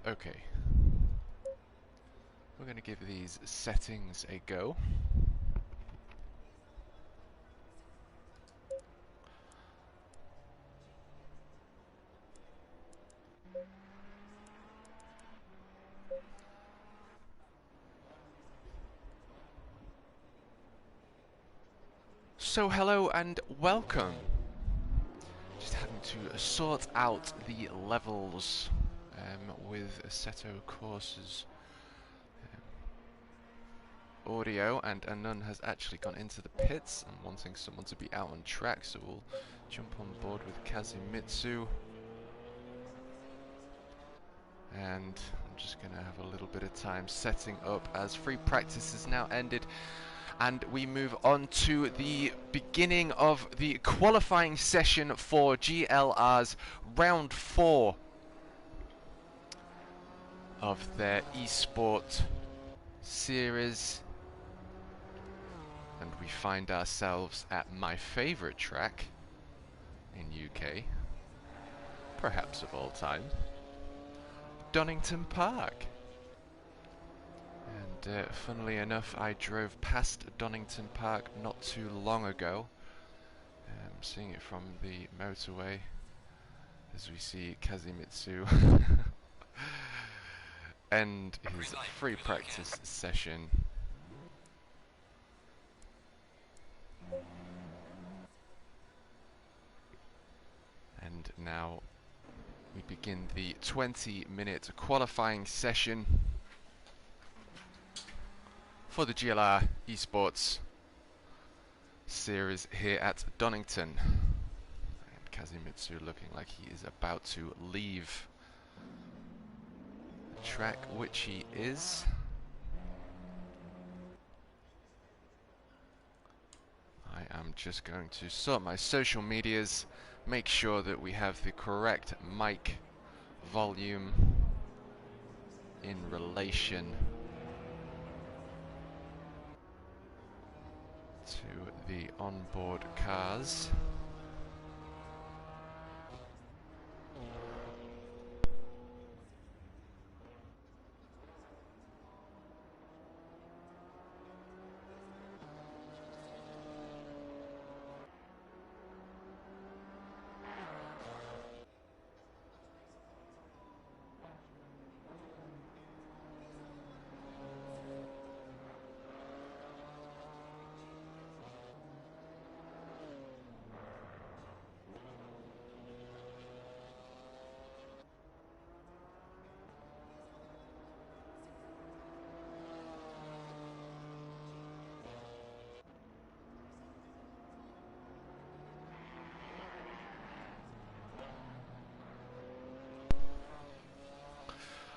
Okay, we're going to give these settings a go. So hello and welcome. Just having to sort out the levels with Assetto Course's audio, and Anun has actually gone into the pits and wanting someone to be out on track, so we'll jump on board with Kazumitsu. And I'm just going to have a little bit of time setting up as free practice has now ended, and we move on to the beginning of the qualifying session for GLR's round 4 of their eSport series. And we find ourselves at my favourite track in UK, perhaps of all time, Donington Park. And funnily enough, I drove past Donington Park not too long ago, seeing it from the motorway as we see Kazumitsu end his free practice session. And now we begin the 20-minute qualifying session for the GLR eSports series here at Donington. And Kazumitsu looking like he is about to leave the track, which he is. I am just going to sort my social medias, make sure that we have the correct mic volume in relation to the onboard cars.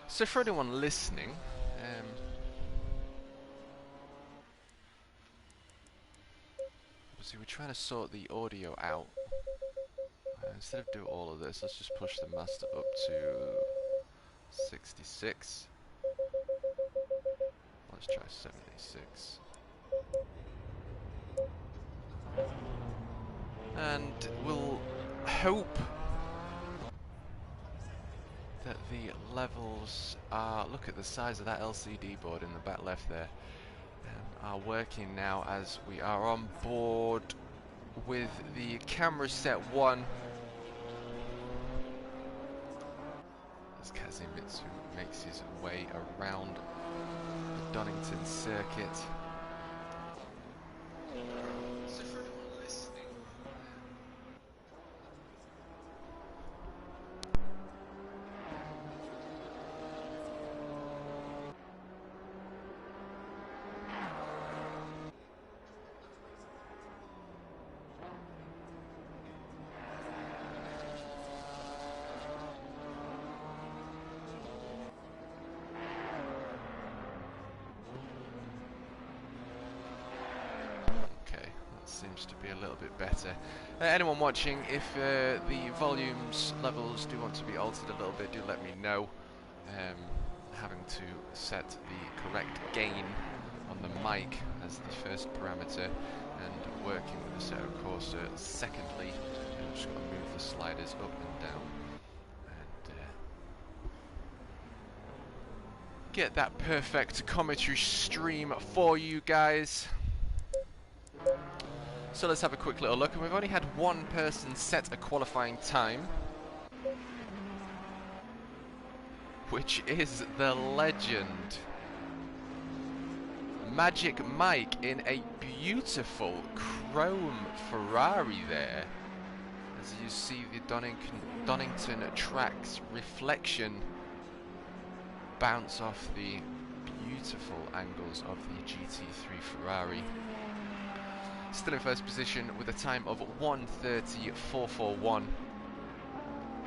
So for anyone listening, obviously we're trying to sort the audio out. Instead of do all of this, let's just push the master up to 66. Let's try 76. And we'll hope that the levels are, look at the size of that LCD board in the back left there, are working now as we are on board with the camera set 1 as Kazumitsu makes his way around the Donington circuit. So for anyone listening, seems to be a little bit better. Anyone watching, if the volumes levels do want to be altered a little bit, do let me know. Having to set the correct gain on the mic as the first parameter, and working with the setup cursor secondly. I'm just going to move the sliders up and down and get that perfect commentary stream for you guys. So let's have a quick little look, and we've only had one person set a qualifying time, which is the legend Magic Mike in a beautiful chrome Ferrari there. As you see the Donington tracks reflection bounce off the beautiful angles of the GT3 Ferrari. Still in first position with a time of 1:30.441.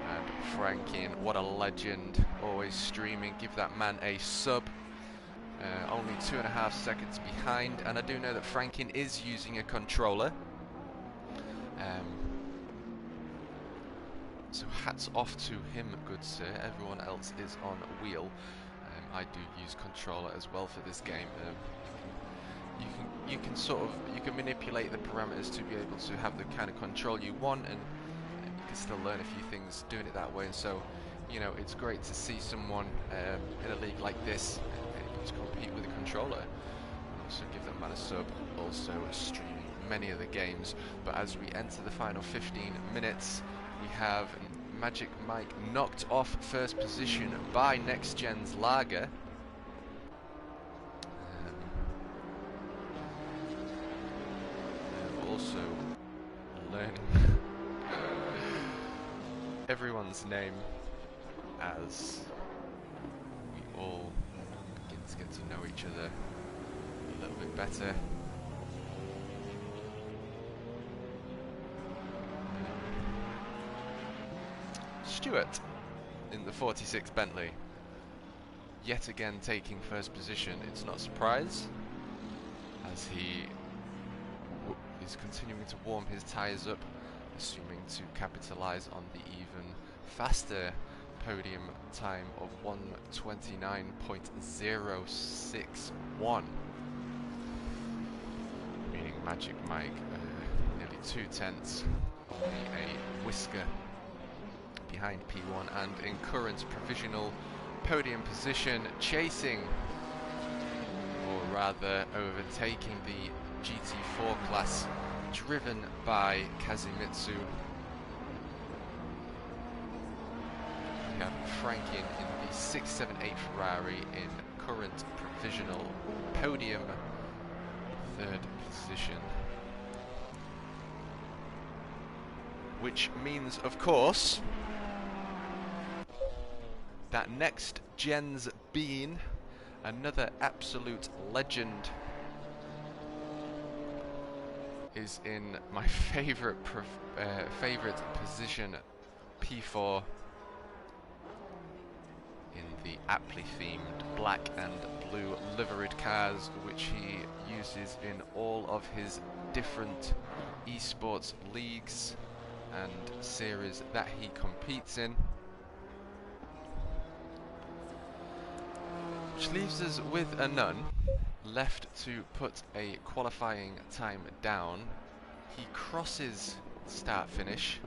And Frankin, what a legend, always streaming. Give that man a sub. Only 2.5 seconds behind, and I do know that Frankin is using a controller. So hats off to him, good sir. Everyone else is on wheel. I do use controller as well for this game. You can manipulate the parameters to be able to have the kind of control you want, and you can still learn a few things doing it that way. And so, you know, it's great to see someone in a league like this able to compete with a controller. Also give that man a sub. Also streaming many of the games. But as we enter the final 15 minutes, we have Magic Mike knocked off first position by Next Gen's Lager. Also learning everyone's name as we all begin to get to know each other a little bit better. Stuart in the 46 Bentley, yet again taking first position. It's not a surprise, as he is continuing to warm his tyres up, assuming to capitalise on the even faster podium time of 1:29.061, meaning Magic Mike nearly 2/10, only a whisker behind P1, and in current provisional podium position, chasing, or rather overtaking the GT4 class driven by Kazumitsu. We have Frankin in the 678 Ferrari in current provisional podium third position, which means, of course, that Next Gen's Bean, another absolute legend, is in my favourite position, P4, in the aptly themed black and blue liveried cars, which he uses in all of his different eSports leagues and series that he competes in. Which leaves us with a none left to put a qualifying time down. He crosses start finish.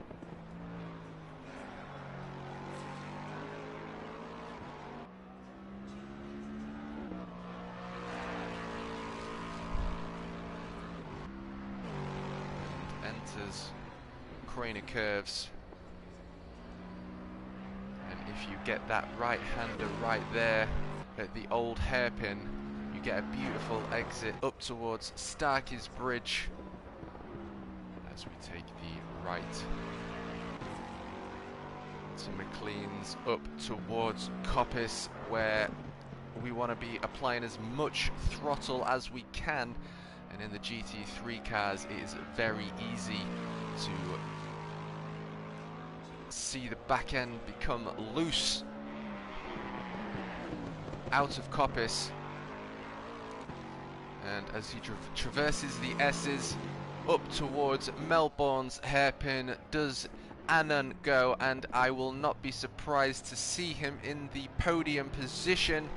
And enters crane of curves. And if you get that right hander right there at the old hairpin, you get a beautiful exit up towards Starkey's Bridge as we take the right to McLean's up towards Coppice, where we want to be applying as much throttle as we can, and in the GT3 cars it is very easy to see the back end become loose out of Coppice, and as he traverses the S's, up towards Melbourne's hairpin does Anand go, and I will not be surprised to see him in the podium position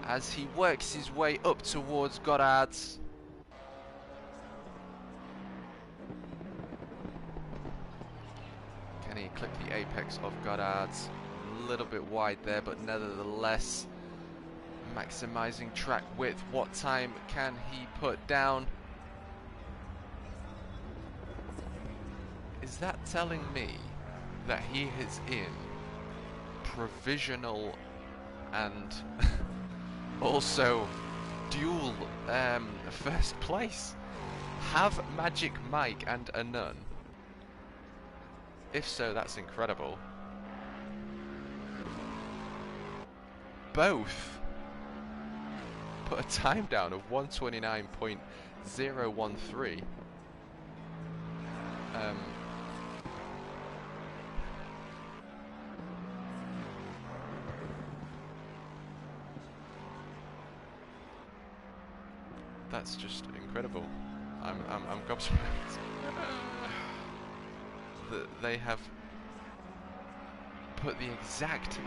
as he works his way up towards Goddard's. Can he clip the apex of Goddard's? A little bit wide there, but nevertheless maximizing track width. What time can he put down? Is that telling me that he is in provisional and also dual first place? Have Magic Mike and Anand? If so, that's incredible. Both put a time down of 1:29.013. That's just incredible. I'm gobsmacked. They have put the exact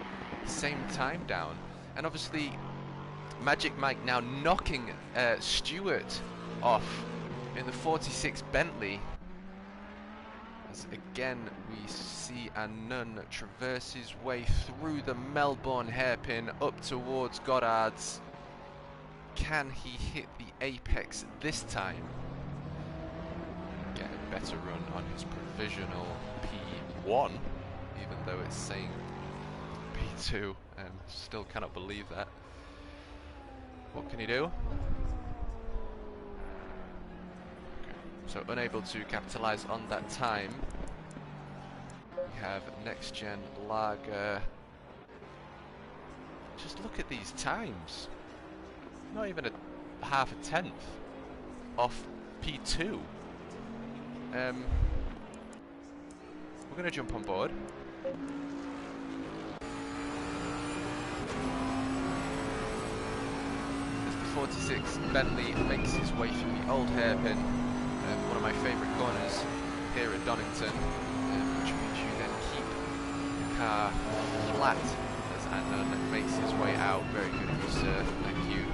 same time down, and obviously Magic Mike now knocking Stewart off in the 46 Bentley, as again we see Anand traverse his way through the Melbourne hairpin up towards Goddard's. Can he hit the apex this time? Get a better run on his provisional P1, even though it's saying P2, and still cannot believe that. What can he do? Okay. So unable to capitalize on that time. We have next gen lager. Just look at these times. Not even a half a tenth off P2. We're going to jump on board. As the 46 Bentley makes his way through the old hairpin, one of my favourite corners here at Donington, which means you then keep the car flat as Anand makes his way out. Very good of you, sir. Thank you.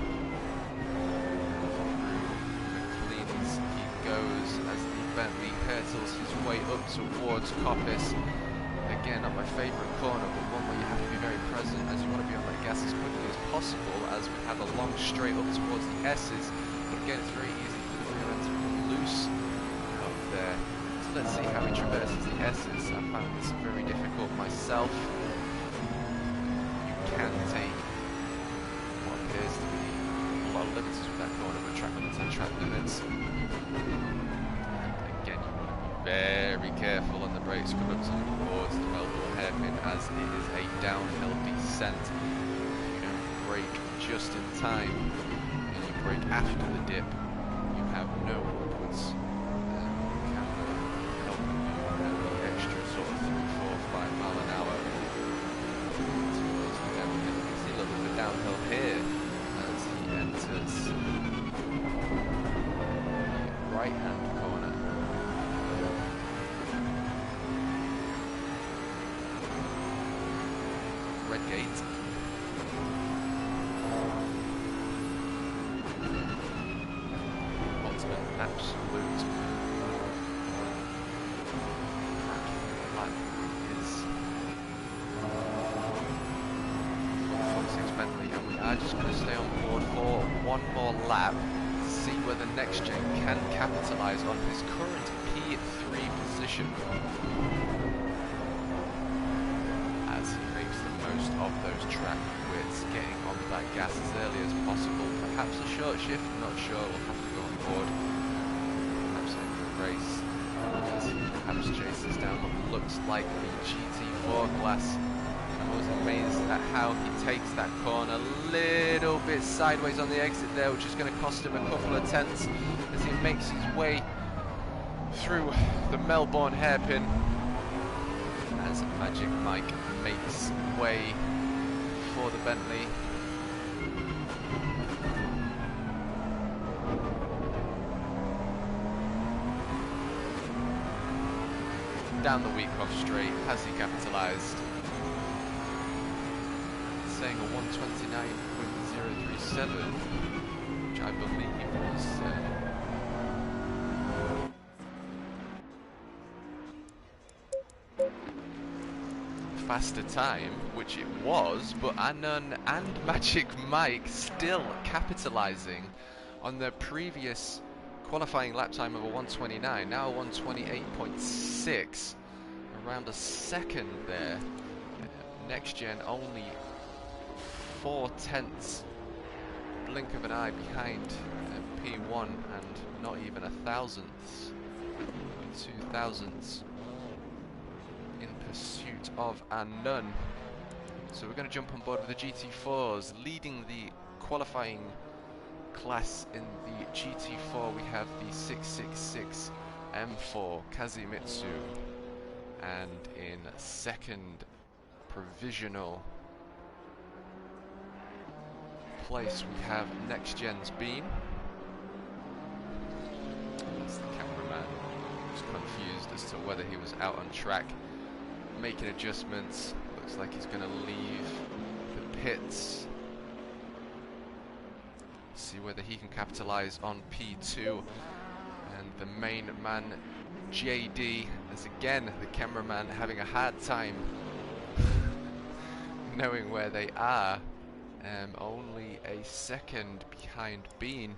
Goes as the Bentley hurtles his way up towards Coppice. Again, not my favourite corner, but one where you have to be very present as you want to be on that gas as quickly as possible, as we have a long straight up towards the S's. But again, it's very easy for the rear end to come loose up there. So let's see how he traverses the S's. I found this very difficult myself. You can take what appears to be a lot of limits with that corner, but track limits and track limits. Again, you want to be very careful on the brakes coming up towards the Melbourne hairpin, as it is a downhill descent. If you don't brake just in time and you brake after the dip, you have no upwards. Can help you the extra sort of 3, 4, 5 mile an hour towards the downhill. You can see a little bit of downhill here as he enters right-hand corner. Red gate. Ultimate absolute. That is 46 Bentley, and we are just going to stay on board for one more lap. See whether next gen can capitalise on his current P3 position as he makes the most of those track widths, getting on that gas as early as possible. Perhaps a short shift, not sure, we'll have to go on board. Perhaps a good race as he perhaps chases down what looks like the GT4 class. I was amazed at how he takes that corner a little bit sideways on the exit there, which is going to cost him a couple of tenths as he makes his way through the Melbourne hairpin as Magic Mike makes way for the Bentley. down the weak off straight. Has he capitalised? Saying a 129.037, which I believe was faster time, which it was, but Anon and Magic Mike still capitalising on their previous qualifying lap time of a 129, now a 128.6, around a second there. Next gen only 4/10 blink of an eye behind P1, and not even a thousandth, 2,000ths in pursuit of Anon. So we're going to jump on board with the GT4s. Leading the qualifying class in the GT4 we have the 666 M4 Kazimitsu, and in second provisional place we have Next Gen's Bean. That's the cameraman, who's confused as to whether he was out on track making adjustments. Looks like he's going to leave the pits. See whether he can capitalise on P2. And the main man JD is again the cameraman having a hard time knowing where they are. Only a second behind Bean,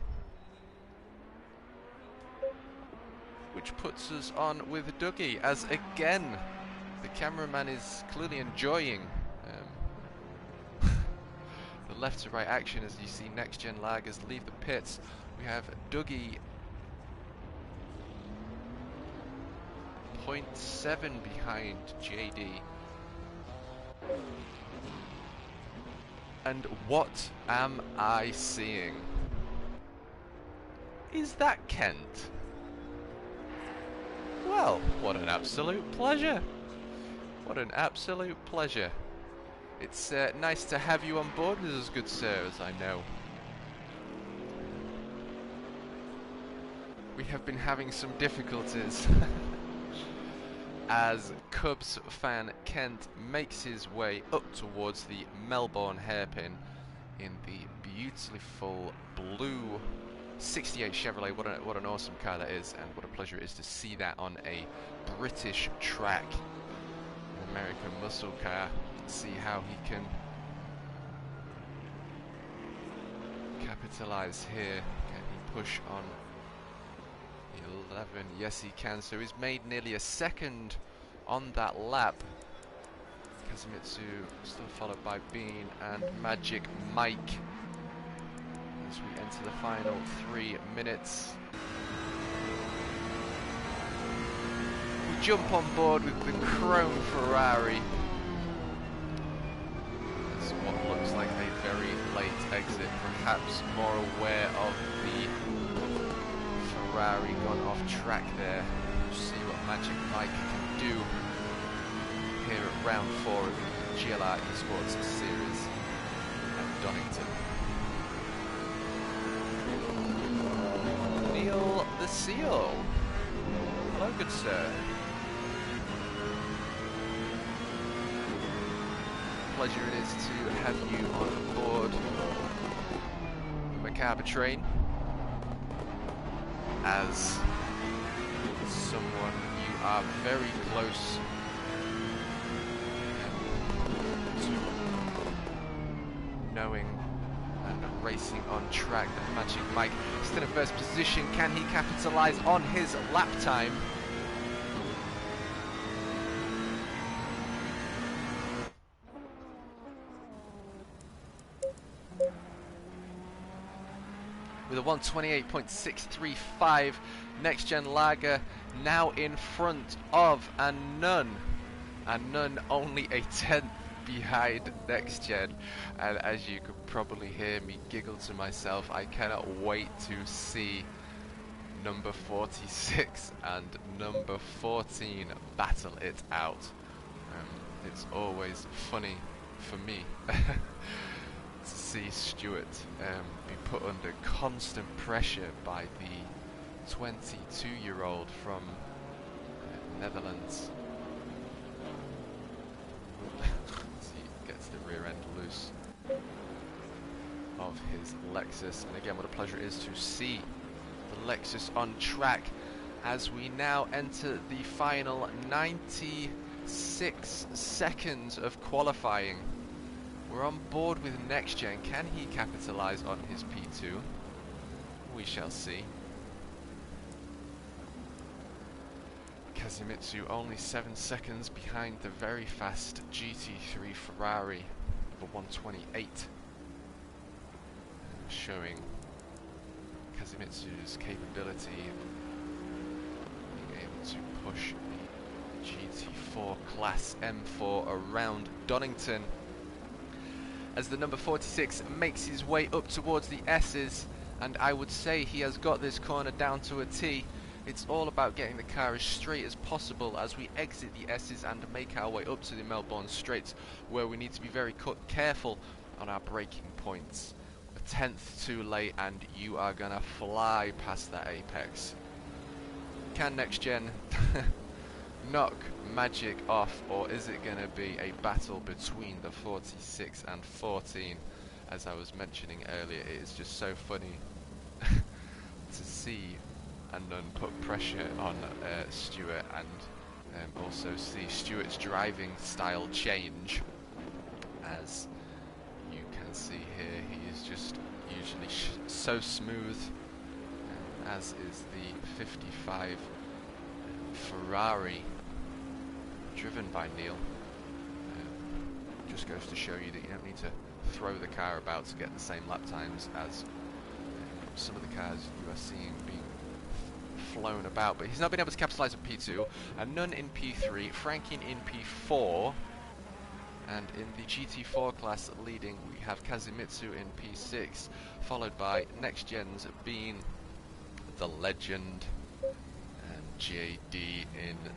which puts us on with Dougie, as again the cameraman is clearly enjoying the left to right action as you see Next Gen lagers leave the pits. We have Dougie 0.7 behind JD. And what am I seeing? Is that Kent? Well, what an absolute pleasure. What an absolute pleasure. It's nice to have you on board with us, good sir, as I know. We have been having some difficulties as Cubs fan Kent makes his way up towards the Melbourne hairpin in the beautiful blue 68 Chevrolet. What an awesome car that is, and what a pleasure it is to see that on a British track. An American muscle car. See how he can capitalize here. Can he push on 11? Yes, he can. So he's made nearly a second on that lap. Kazumitsu still followed by Bean and Magic Mike as we enter the final 3 minutes. We jump on board with the Chrome Ferrari. It's what looks like a very late exit, perhaps more aware of the Ferrari gone off track there. We'll see what Magic Mike can do here at round 4 of the GLR eSports series at Donington. Neil the Seal. Hello, good sir. Pleasure it is to have you on board the Macabre train as someone you are very close to knowing and racing on track. The Magic Mike still in first position. Can he capitalise on his lap time? With a 128.635, Next Gen Lager now in front of Anon. Anon only a 10th behind Next Gen. And as you could probably hear me giggle to myself, I cannot wait to see number 46 and number 14 battle it out. It's always funny for me to see Stuart be put under constant pressure by the 22-year-old from Netherlands. the rear end loose of his Lexus. And again, what a pleasure it is to see the Lexus on track as we now enter the final 96 seconds of qualifying. We're on board with Next Gen. Can he capitalize on his P2? We shall see. Kazumitsu only 7 seconds behind the very fast GT3 Ferrari of a 128, showing Kazumitsu's capability of being able to push the GT4 Class M4 around Donington as the number 46 makes his way up towards the S's, and I would say he has got this corner down to a T. It's all about getting the car as straight as possible as we exit the S's and make our way up to the Melbourne Straights, where we need to be very careful on our braking points. A tenth too late and you are gonna fly past that apex. Can Next Gen knock magic off, or is it gonna be a battle between the 46 and 14? As I was mentioning earlier, it is just so funny to see and then put pressure on Stuart, and also see Stuart's driving style change. As you can see here, he is just usually so smooth, as is the 55 Ferrari driven by Neil. Just goes to show you that you don't need to throw the car about to get the same lap times as some of the cars you are seeing being flown about. But he's not been able to capitalise on P2, and none in P3, Franklin in P4, and in the GT4 class leading we have Kazumitsu in P6, followed by Next Gen's being the Legend and JD in the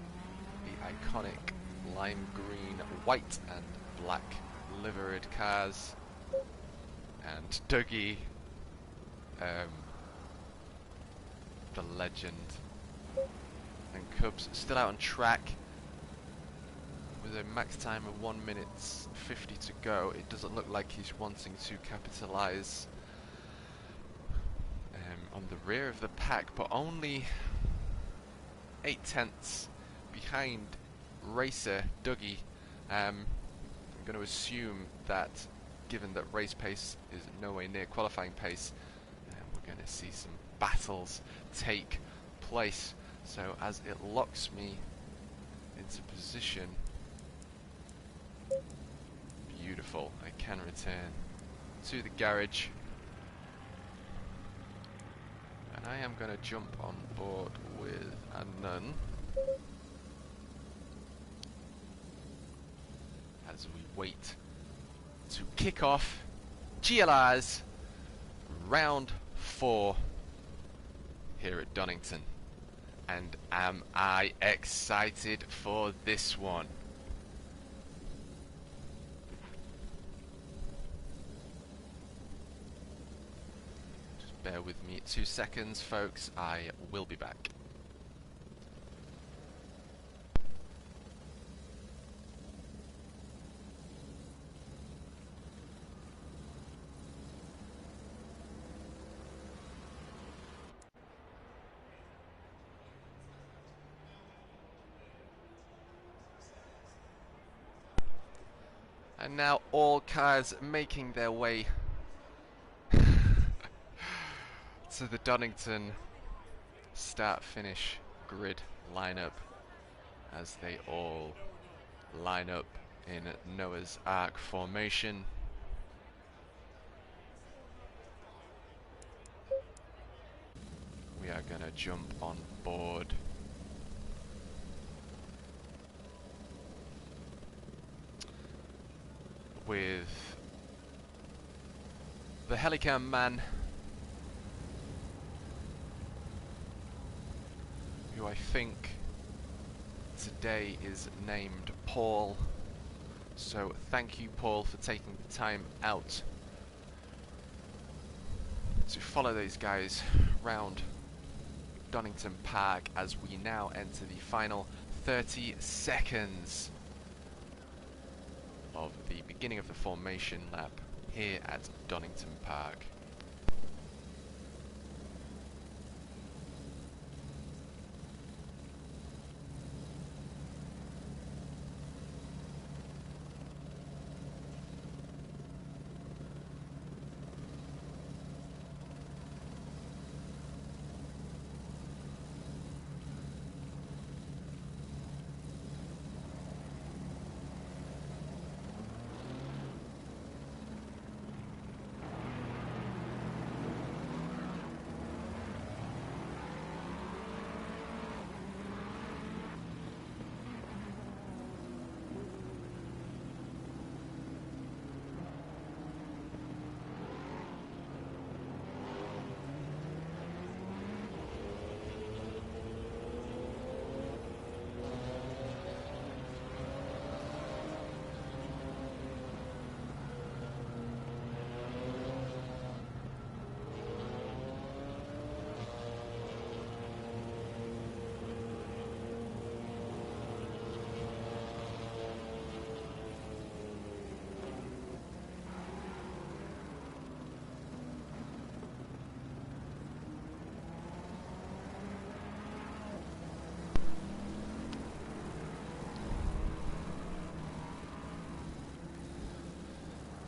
iconic lime green, white and black liveried cars, and Dougie, the Legend, and Cubs still out on track with a max time of 1 minute 50 to go. It doesn't look like he's wanting to capitalise on the rear of the pack, but only 8 tenths behind racer Dougie. I'm going to assume that, given that race pace is nowhere near qualifying pace, we're going to see some battles take place. So as it locks me into position, beautiful, I can return to the garage, and I am going to jump on board with Anun as we wait to kick off GLR's round 4 here at Donington. And am I excited for this one? Just bear with me 2 seconds, folks. I will be back. And now all cars making their way to the Donington start-finish grid lineup as they all line up in Noah's Ark formation. We are going to jump on board with the Helicam man, who I think today is named Paul. So thank you, Paul, for taking the time out to follow those guys round Donington Park as we now enter the final 30 seconds of the beginning of the formation lap here at Donington Park.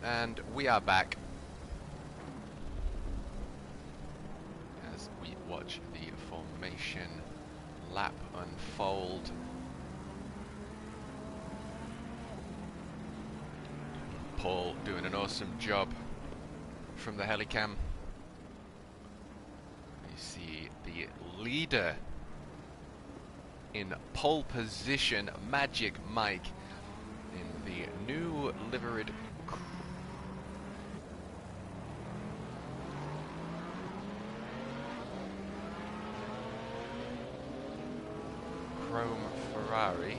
And we are back as we watch the formation lap unfold. Paul doing an awesome job from the helicam. You see the leader in pole position, Magic Mike, in the new liveried chrome Ferrari.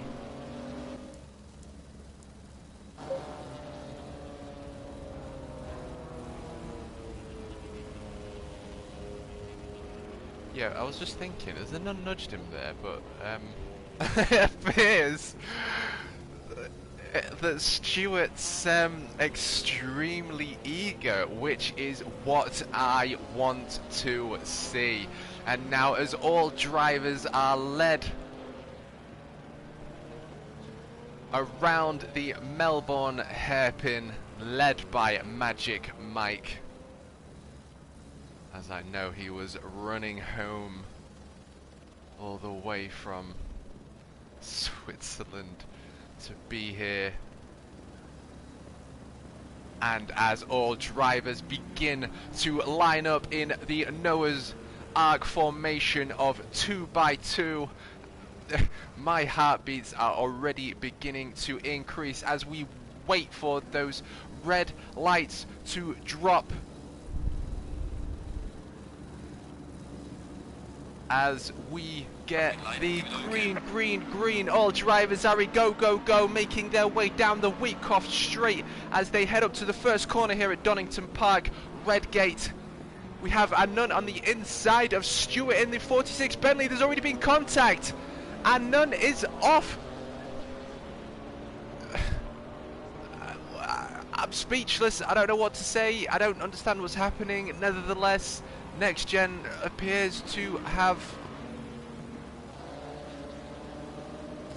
Yeah, I was just thinking, has the nun nudged him there? But it appears that Stuart's extremely eager, which is what I want to see. And now, as all drivers are led around the Melbourne hairpin, led by Magic Mike, as I know he was running home all the way from Switzerland to be here. And as all drivers begin to line up in the Noah's Ark formation of 2x2, my heartbeats are already beginning to increase as we wait for those red lights to drop. As we get the green, all drivers are go, go, go, making their way down the Wheatcroft Straight as they head up to the first corner here at Donington Park, Redgate. We have Anun on the inside of Stewart in the 46 Bentley. There's already been contact. Anun is off. I'm speechless. I don't know what to say. I don't understand what's happening. Nevertheless, Next Gen appears to have...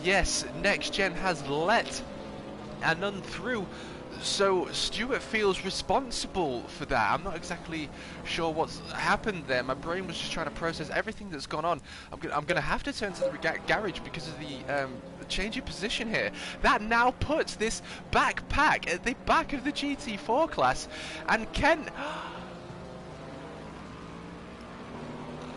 Yes, Next Gen has let Anun through. So Stuart feels responsible for that. I'm not exactly sure what's happened there. My brain was just trying to process everything that's gone on. I'm gonna have to turn to the garage because of the change in position here. That now puts this backpack at the back of the GT4 class, and Ken.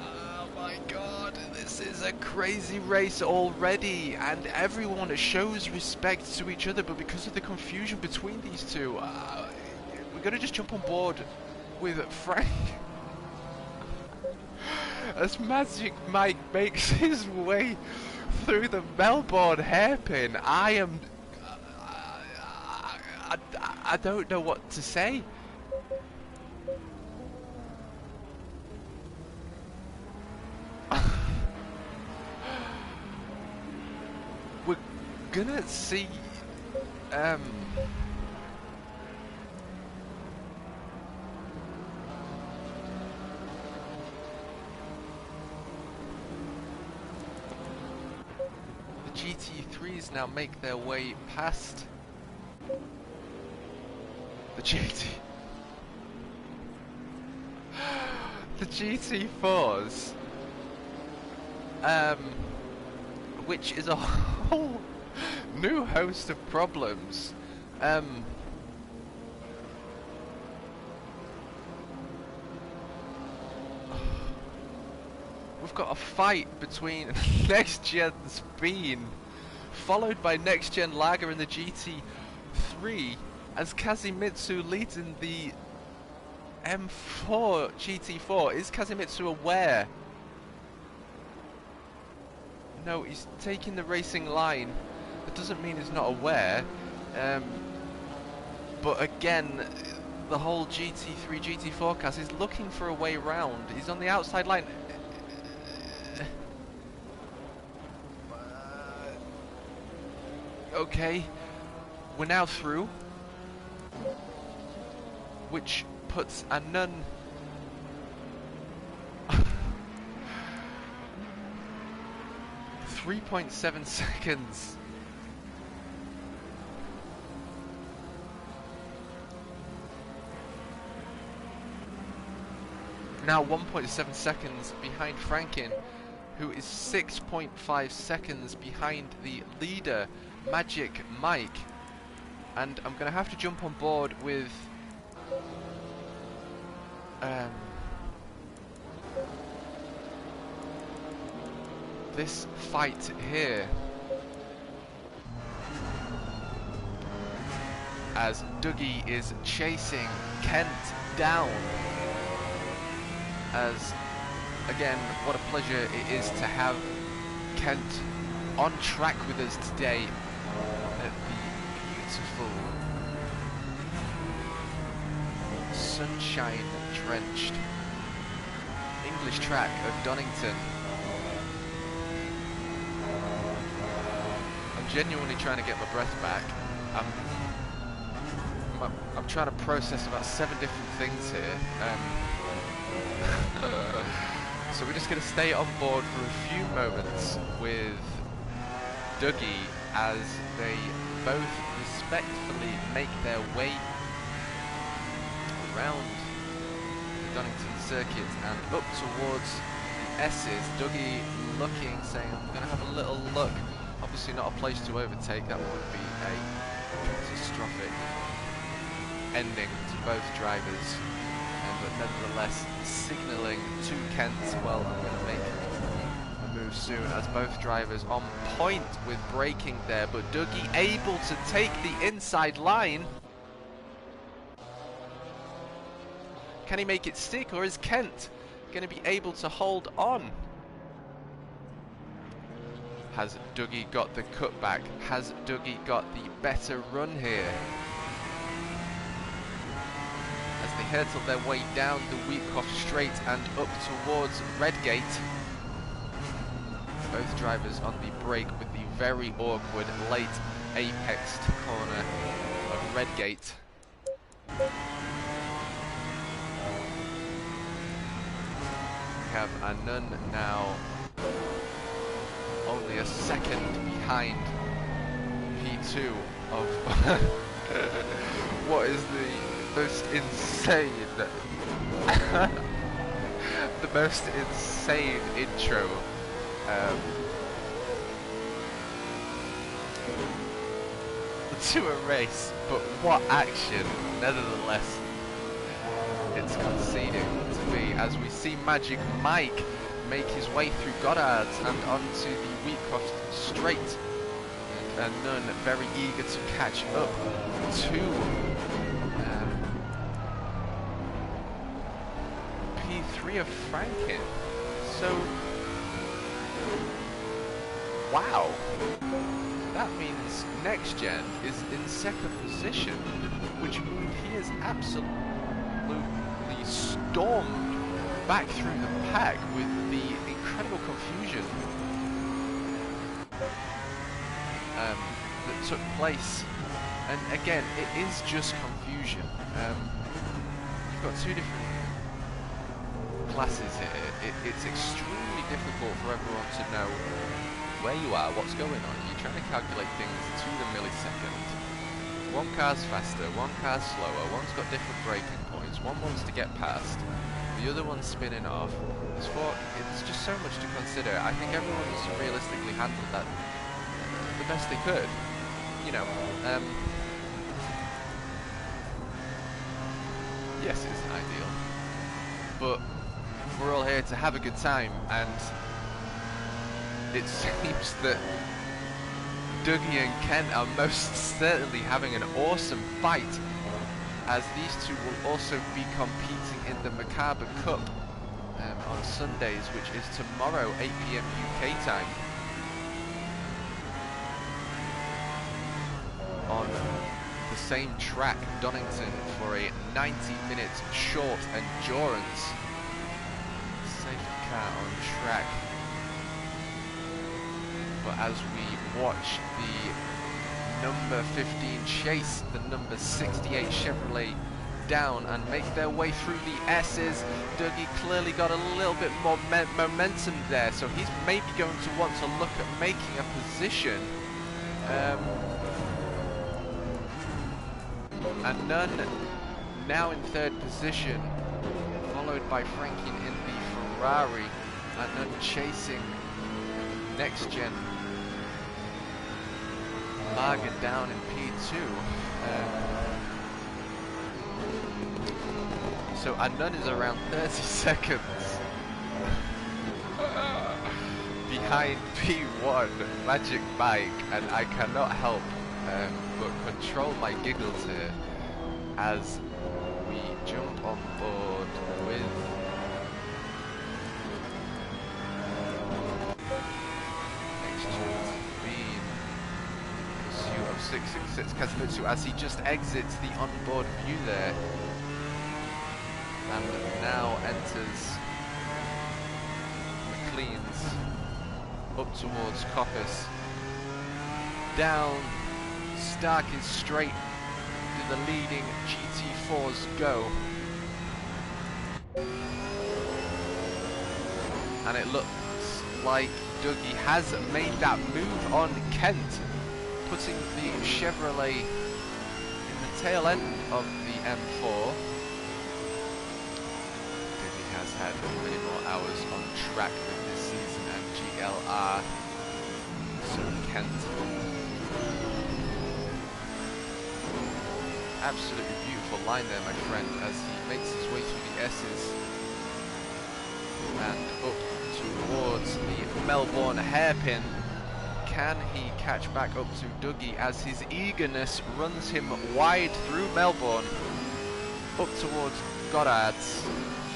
Oh my God! This is a crazy race already, and everyone shows respect to each other, but because of the confusion between these two, we're gonna just jump on board with Frank. As Magic Mike makes his way through the Melbourne hairpin, I don't know what to say. We're gonna see GT3s now make their way past the the GT4s, which is a whole new host of problems. We've got a fight between Next Gen's Bean, followed by Next Gen Lager in the GT3, as Kazimitsu leads in the M4 GT4. Is Kazimitsu aware? No, he's taking the racing line. That doesn't mean he's not aware. But again, the whole GT3, GT4 cast is looking for a way round. He's on the outside line. Okay, we're now through, which puts a nun 3.7 seconds. Now 1.7 seconds behind Franken, who is 6.5 seconds behind the leader, Magic Mike. And I'm going to have to jump on board with this fight here, as Dougie is chasing Kent down. As again, what a pleasure it is to have Kent on track with us today at the beautiful sunshine drenched English track of Donington. I'm genuinely trying to get my breath back. I'm trying to process about 7 different things here. So we're just going to stay on board for a few moments with Dougie as they both respectfully make their way around the Donington circuit and up towards the S's. Dougie looking, saying, I'm going to have a little look. Obviously not a place to overtake, that would be a catastrophic ending to both drivers. But nevertheless, signalling to Kent, well, I'm going to make a move soon, as both drivers on point with braking there, but Dougie able to take the inside line. Can he make it stick, or is Kent going to be able to hold on? Has Dougie got the cutback? Has Dougie got the better run here? As they hurtle their way down the Wheatcroft Straight and up towards Redgate. Both drivers on the brake with the very awkward late apexed corner of Redgate. We have Anun now only a second behind P2 of what is the most insane the most insane intro to a race, but what action nevertheless it's conceding to be, as we see Magic Mike make his way through Goddard's and onto the Wheatcroft Straight, and Nunn very eager to catch up to P3 of Franken. So, wow, that means Next Gen is in second position, which means he has absolutely stormed back through the pack with the incredible confusion that took place. And again, it is just confusion. You've got two different classes here. It's extremely difficult for everyone to know where you are, what's going on. You're trying to calculate things to the millisecond. One car's faster, one car's slower, one's got different braking points, one wants to get past, the other one's spinning off. It's just so much to consider. I think everyone's realistically handled that the best they could. You know, yes, it isn't ideal, but we're all here to have a good time, and it seems that Dougie and Kent are most certainly having an awesome fight, as these two will also be competing in the Macabre Cup on Sundays, which is tomorrow, 8 PM UK time, on the same track, Donington, for a 90-minute short endurance. Safety car on track. But as we watch the number 15 chase the number 68 Chevrolet down and make their way through the S's, Dougie clearly got a little bit more momentum there, so he's maybe going to want to look at making a position. And Nunn now in third position, followed by Frankie in the Ferrari, and Nunn chasing next gen Lager down in P2. So Nunn is around 30 seconds behind P1 Magic Mike, and I cannot help but control my giggles here as we jump on board with of 666 Kazumutsu as he just exits the onboard view there and now enters McLean's up towards Coppice. Down, Stark is straight to the leading GT4's go, and it looks like Dougie has made that move on Kent, putting the Chevrolet in the tail end of the M4. Dougie has had many more hours on track with this season and GLR. So Kent, absolutely beautiful line there, my friend, as he makes his way through the S's and up towards the Melbourne hairpin. Can he catch back up to Dougie as his eagerness runs him wide through Melbourne, up towards Goddard's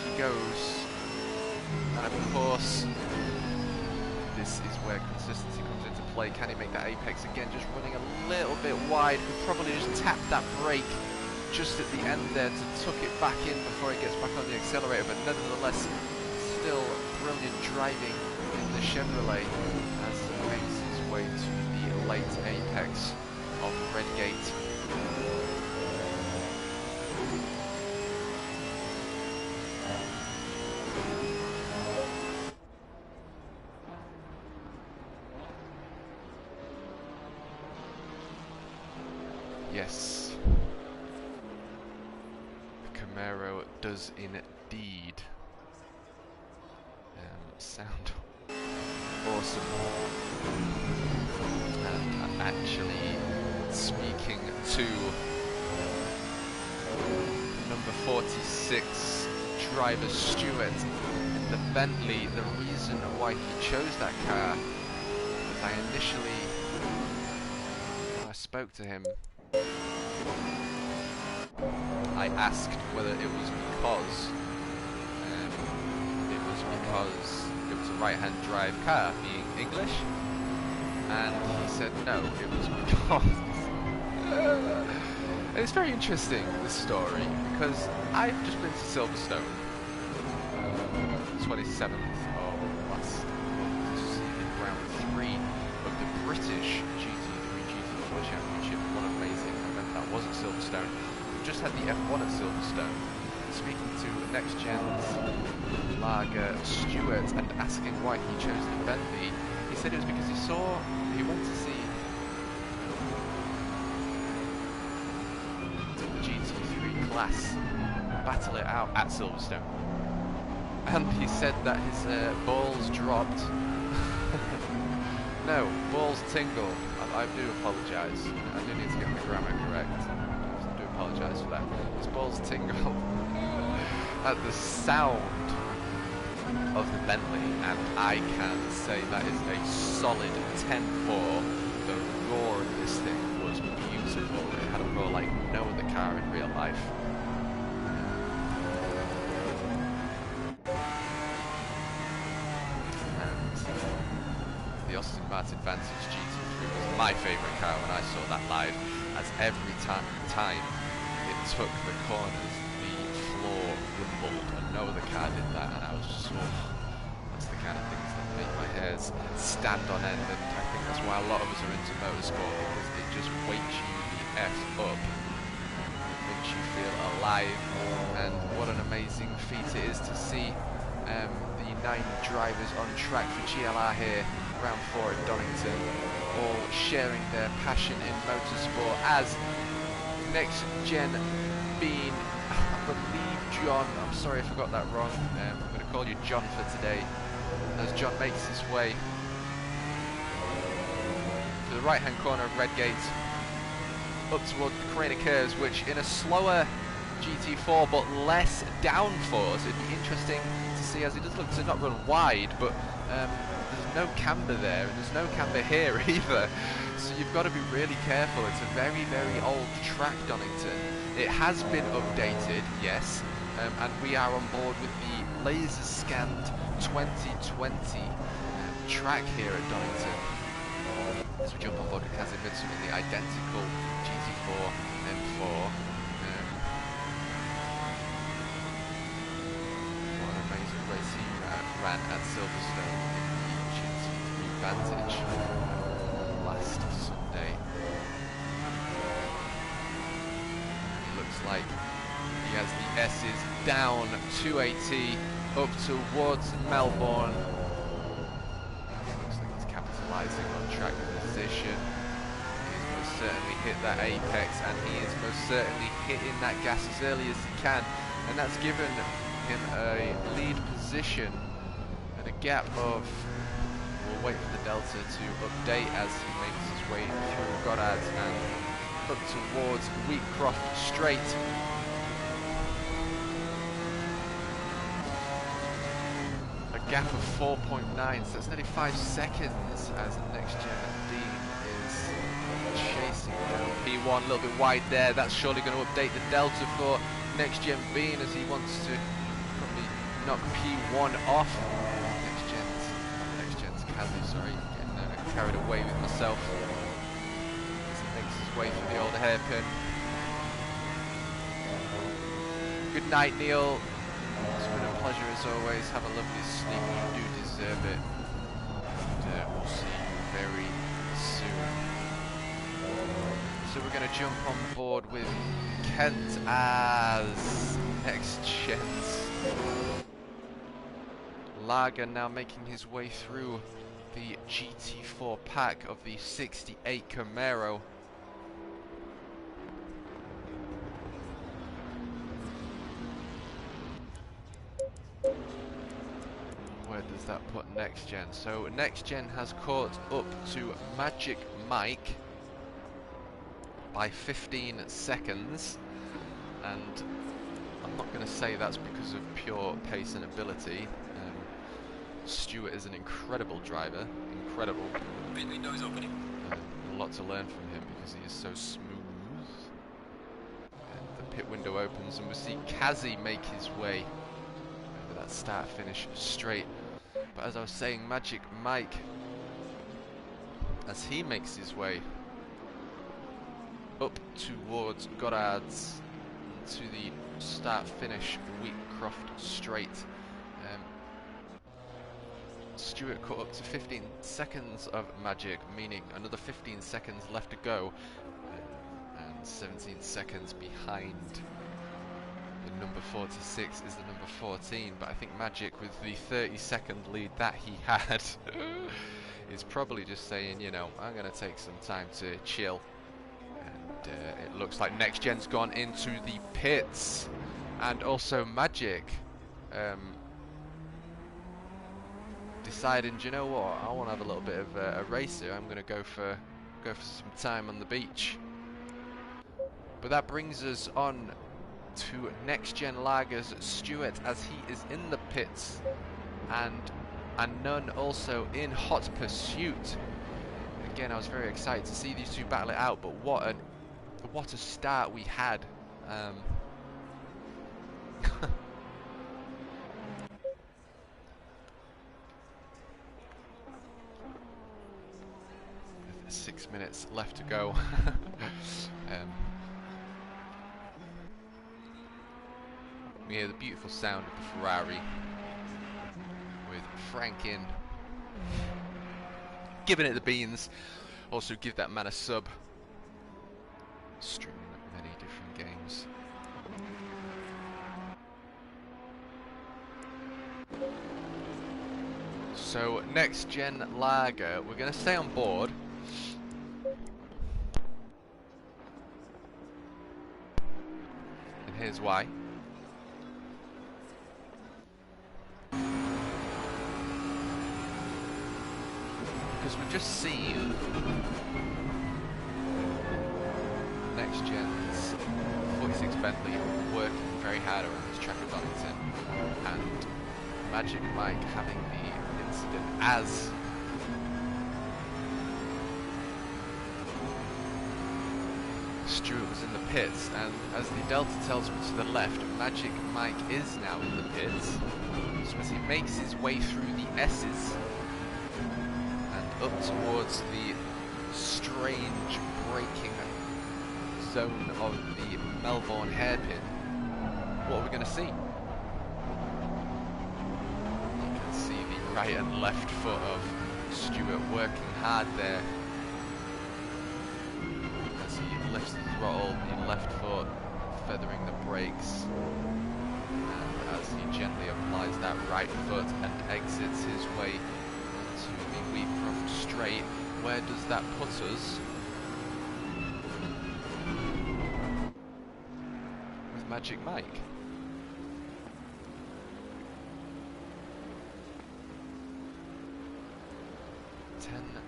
he goes, and of course this is where consistency comes into play. Can he make that apex again? Just running a little bit wide, could probably just tap that brake just at the end there to tuck it back in before he gets back on the accelerator, but nevertheless still brilliant driving in the Chevrolet as he makes his way to the late apex of Redgate. Yes, the Camaro does indeed sound awesome. And I'm actually speaking to number 46 driver Stewart in the Bentley. The reason why he chose that car, I initially, when I spoke to him, I asked whether it was because it was a right-hand drive car, being English, and he said no, it was because it's very interesting, this story, because I've just been to Silverstone, 27th of last month, to see the round 3 of the British GT3 GT4 Championship. What amazing event that was at Silverstone. We just had the F1 at Silverstone. Speaking to Next Gen's Lager Stewart and asking why he chose the Bentley, he said it was because he went to see the GT3 class battle it out at Silverstone, and he said that his balls dropped. No, balls tingle. I do apologise. I do need to get my grammar correct. I do apologise for that. His balls tingle at the sound of the Bentley, and I can say that is a solid 10-4. The roar of this thing was beautiful. It had a roar like no other car in real life. The Aston Martin Vantage GT3 was my favourite car when I saw that live, as every time it took the corners, the floor rumbled, and no other car did that, and I was just, that's the kind of things that make my hairs stand on end, and I think that's why a lot of us are into motorsport, because it just wakes you the F up, makes you feel alive, and what an amazing feat it is to see the 9 drivers on track for GLR here, round 4 at Donington, all sharing their passion in motorsport, as next gen being, I believe, John, I'm sorry if I got that wrong, I'm going to call you John for today, as John makes his way to the right hand corner of Redgate, up towards the Carrera curves, which in a slower GT4 but less downforce, it'd be interesting to see, as he does look to not run wide, but there's no camber there, and there's no camber here either, so you've got to be really careful. It's a very, very old track, Donington. It has been updated, yes, and we are on board with the laser scanned 2020 track here at Donington. As we jump on board with Kazimitsu in the identical GT4 M4. What an amazing race he ran at Silverstone in the GT3 Vantage last Sunday. It looks like he has the S's down 280 up towards Melbourne. Looks like he's capitalising on track position. He's most certainly hit that apex, and he is most certainly hitting that gas as early as he can, and that's given him a lead position and a gap of, we'll wait for the Delta to update as he makes his way through Goddard and up towards Wheatcroft Straight. A gap of 4.9, so that's nearly 5 seconds as Next Gen Dean is chasing down P1, a little bit wide there. That's surely going to update the Delta for Next Gen Bean, as he wants to probably knock P1 off. Next Gen's Kazi, sorry, getting carried away with myself. As he makes his way through the old hairpin. Good night, Neil. It's been a pleasure as always. Have a lovely sleep. You do deserve it. And we'll see you very soon. So we're going to jump on board with Kent as Next Gen's Lager, now making his way through the GT4 pack of the 68 Camaro. Where does that put Next Gen? So Next Gen has caught up to Magic Mike by 15 seconds, and I'm not going to say that's because of pure pace and ability. Stewart is an incredible driver, incredible. Windows opening. A lot to learn from him because he is so smooth. And the pit window opens, and we see Kazi make his way over that start-finish straight. But as I was saying, Magic Mike, as he makes his way up towards Goddard's to the start-finish Wheatcroft Straight. Stewart caught up to 15 seconds of Magic, meaning another 15 seconds left to go, and 17 seconds behind the number 46 is the number 14, but I think Magic, with the 30-second lead that he had, is probably just saying, you know, I'm going to take some time to chill. And it looks like Next Gen's gone into the pits. And also Magic deciding, do you know what, I want to have a little bit of a race here. I'm going to go for some time on the beach. But that brings us on to Next Gen Lagers Stuart, as he is in the pits, and Nunn also in hot pursuit. Again, I was very excited to see these two battle it out, but what a start we had. With 6 minutes left to go. We hear the beautiful sound of the Ferrari with Frank in, giving it the beans. Also give that man a sub. Streaming many different games. So Next Gen Lager, we're going to stay on board. And here's why. Because we've just seen Next Gen's 46 Bentley working very hard around this track at Donington, and Magic Mike having the incident as Stuart was in the pits, and as the Delta tells me to the left, Magic Mike is now in the pits. So as he makes his way through the S's and up towards the strange braking zone of the Melbourne hairpin, what are we going to see? You can see the right and left foot of Stuart working hard there. As he lifts the throttle, the left foot feathering the brakes, and as he gently applies that right foot and exits his way onto the Wheatcroft straight, where does that put us? With Magic Mike.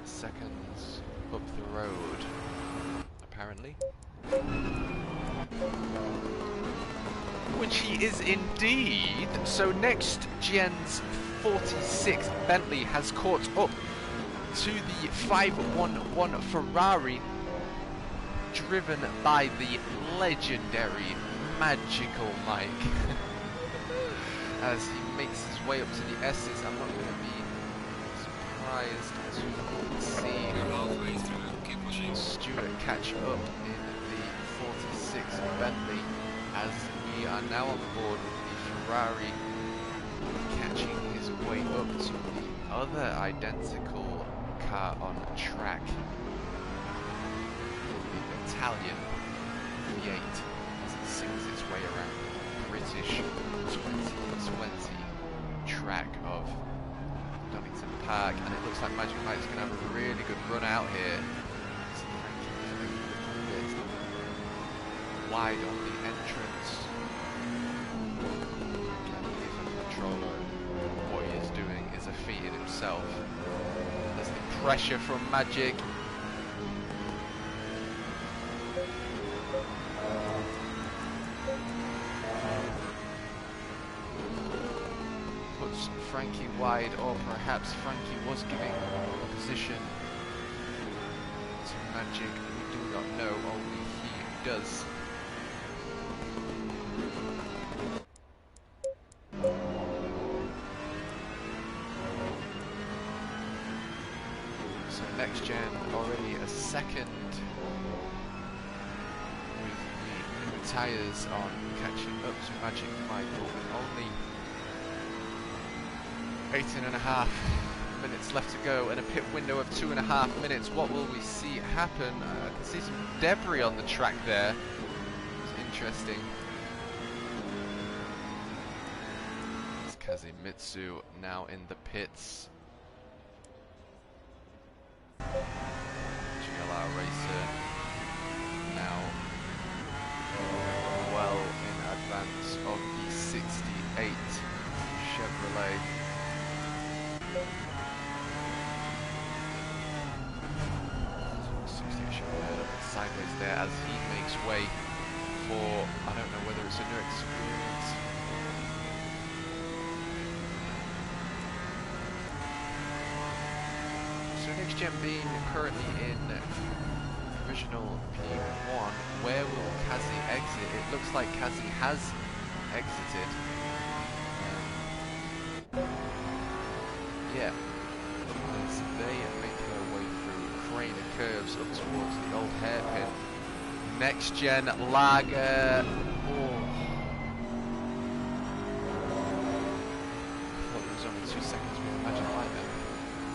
Seconds up the road, apparently. Which he is indeed. So Next Gen's 46 Bentley has caught up to the 511 Ferrari, driven by the legendary Magical Mike. As he makes his way up to the S's, I'm not going to be surprised to see Stuart catch up in the 46 Bentley, as we are now on board with the Ferrari catching his way up to the other identical car on track, the Italian V8, as it sings its way around the British 2020 track of Donington Park, and it looks like Magic Mike's going to have a really good run out here. Wide on the entrance. Even the controller, what he is doing is a feat in himself. There's the pressure from Magic. Puts Frankie wide, or perhaps Frankie was giving position to Magic. We do not know, only he does. So Next Gen already a second with the new tyres on, catching up to Magic Michael with only 18.5 minutes left to go and a pit window of 2.5 minutes. What will we see happen? I can see some debris on the track there. It's interesting. Kazimitsu now in the pits. sideways there as he makes way for, I don't know whether it's a new experience. So Next Gen being currently in provisional P1, where will Kazi exit? It looks like Kazi has exited. Yeah, as they make their way through crane curves up towards the old hairpin. Next Gen Lager. Oh. I thought it was only 2 seconds, but imagine why then.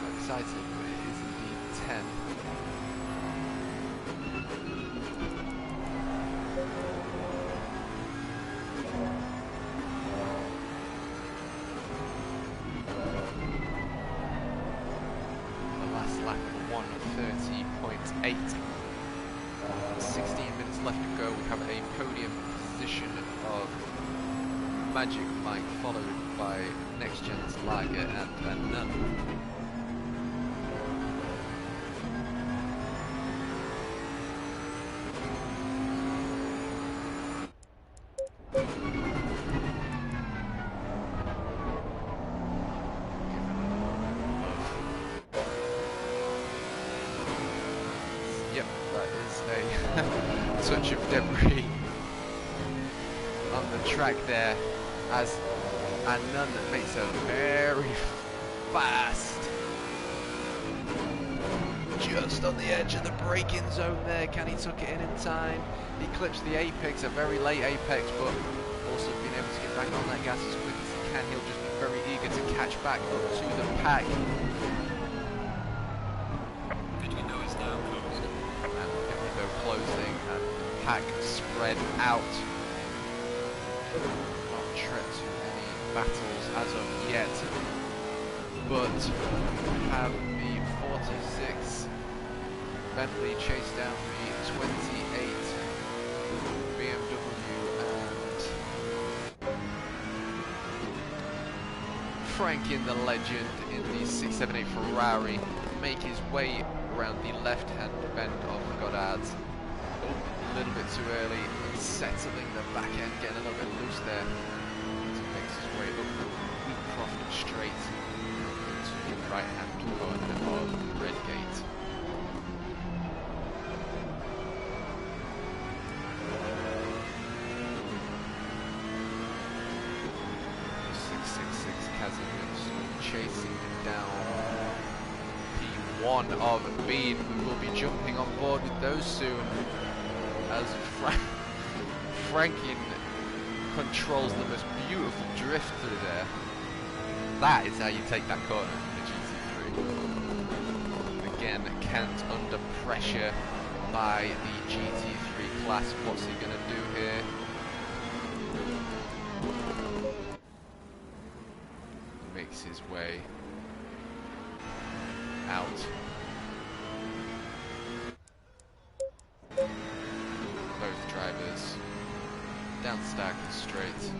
I'm excited, but it is indeed 10. The last lap of 1:30.8. 16 minutes left to go. We have a podium position of Magic Mike, followed by Next Gen's Lager and Van Nunn. Yep, that is a touch of debris on the track there, as Anand makes a very fast, just on the edge of the braking zone there. Can he tuck it in time? He clips the apex, a very late apex, but also being able to get back on that gas as quick as he can. He'll just be very eager to catch back up to the pack. Closing and pack spread out. Not tread to any battles as of yet, but have the 46 Bentley chase down the 28 BMW and Franklin the legend in the 678 Ferrari make his way around the left-hand bend of Goddard's. A little bit too early, settling the back end, getting a little bit loose there. He makes his way up the Wheatcroft straight to the right-hand corner of Redgate. Chasing down P1 of Bean. We will be jumping on board with those soon as Franklin controls the most beautiful drift through there. That is how you take that corner in the GT3. Again, Kent under pressure by the GT3 class. What's he going to do here? Makes his way out. Both drivers down Starker Straight.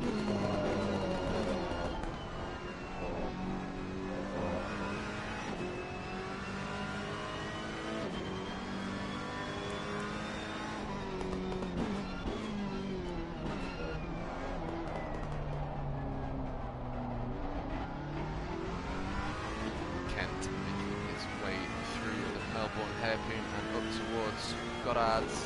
Hairpin and up towards Goddard's.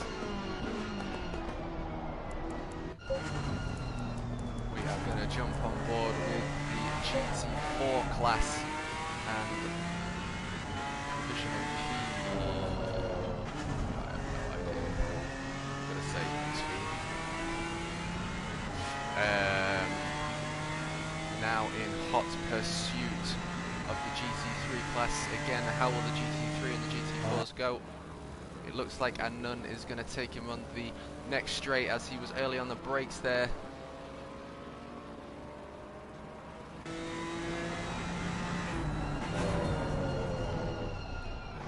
We are going to jump on board with the GT4 class and provisional P. I have no idea. I'm going to say 2. Now in hot pursuit of the GT3 class. Again, how will the GT3 and the GT4s go? It looks like Anun is going to take him on the next straight as he was early on the brakes there.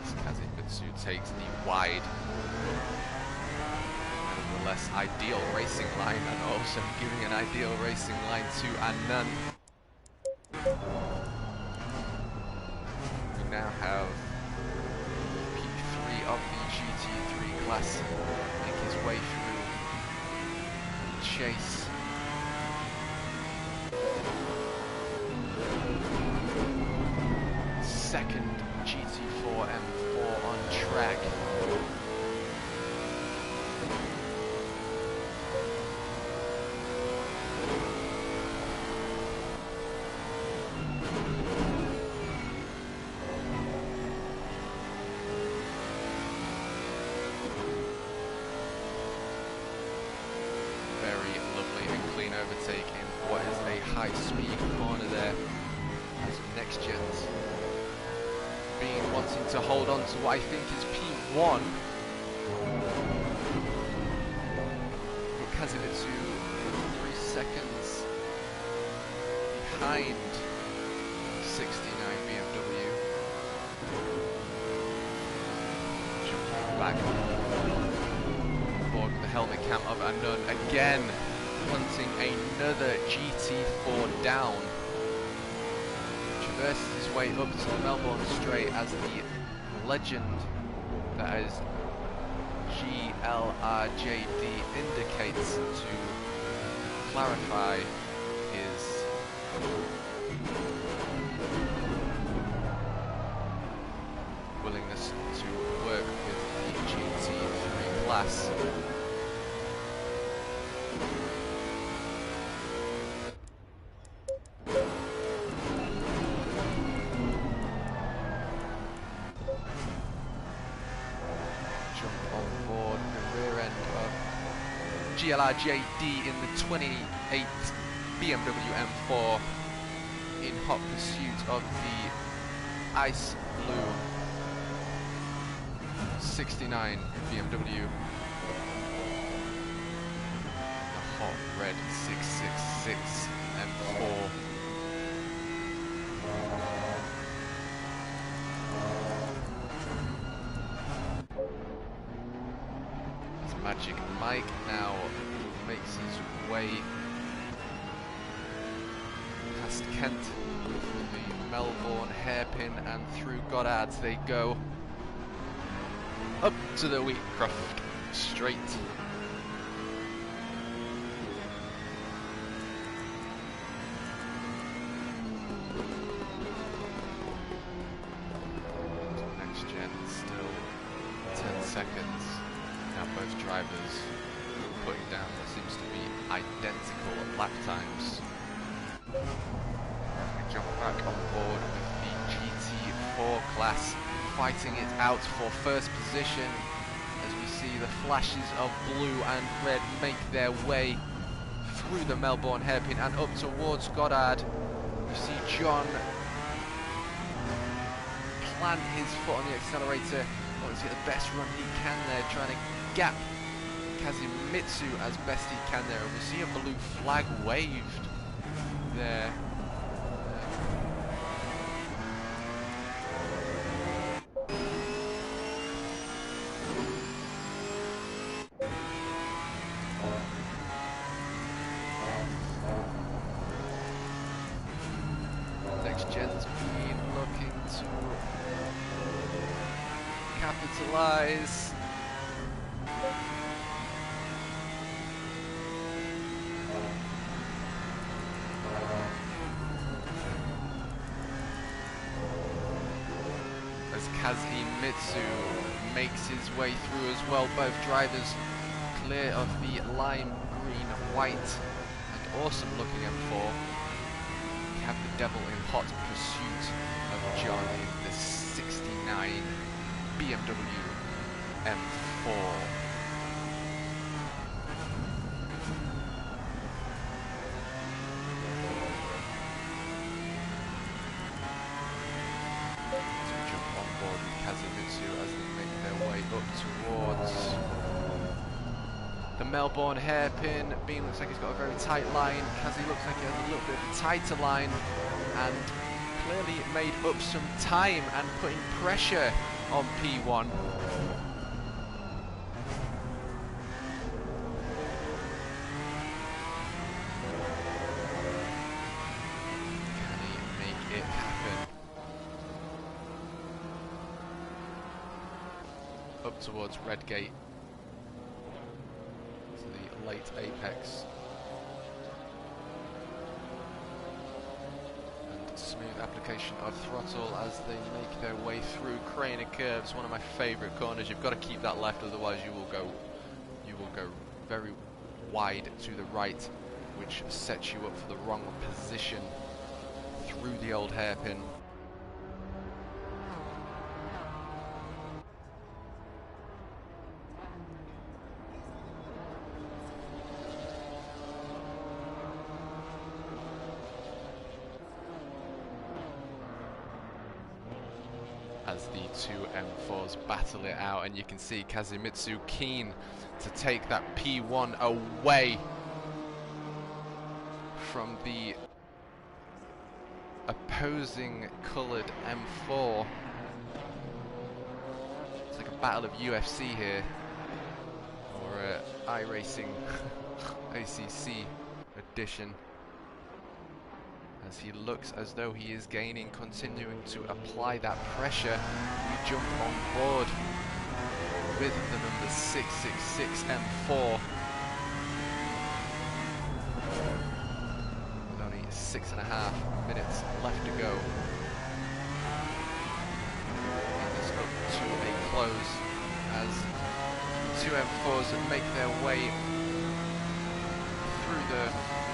As Kazibitsu takes the wide, nevertheless ideal racing line, and also giving an ideal racing line to Anun. Now have P3 of the GT3 class make his way through and chase. Second GT4 M4 on track. Very lovely and clean overtake in what is a high-speed corner there. As next gens being wanting to hold on to what I think is P1. But Kazumitsu 3 seconds behind 69 BMW. Jumping back board with the helmet cam of Anun again, hunting another GT4 down. Traverses his way up to the Melbourne straight as the legend that is GLRJD indicates to clarify his willingness to work with the GT3 class. GLRJD in the 28 BMW M4 in hot pursuit of the ice blue 69 BMW, the hot red 666 M4. Magic Mike now makes his way past Kent through the Melbourne hairpin and through Goddard's they go up to the Wheatcroft straight. Next gen still 10 seconds. Now both drivers putting down what seems to be identical lap times. We jump back on board with the GT4 class, fighting it out for first position as we see the flashes of blue and red make their way through the Melbourne hairpin and up towards Goddard. We see John plant his foot on the accelerator. To get the best run he can there, trying to gap Kazumitsu as best he can there, and we see a blue flag waved there. Next gen's been looking to capitalize. As Kazumitsu makes his way through as well, both drivers clear of the lime green, white and awesome looking M4. We have the devil in hot pursuit of John in the 69 BMW M4. Kazumitsu as they make their way up towards the Melbourne hairpin. Bean looks like he's got a very tight line. Kazi looks like he has a little bit of a tighter line and clearly made up some time and putting pressure on P1. Can he make it happen? Up towards Redgate. late apex. And smooth application of throttle as they make their way through Craner curves, one of my favourite corners. You've got to keep that left, otherwise you will go very wide to the right, which sets you up for the wrong position through the old hairpin. As the two M4s battle it out, and you can see Kazumitsu keen to take that P1 away from the opposing coloured M4. It's like a battle of UFC here, or iRacing ACC edition. As he looks as though he is gaining, continuing to apply that pressure. We jump on board with the number 666 M4. With only 6.5 minutes left to go. Bring this up to a close as two M4s make their way through the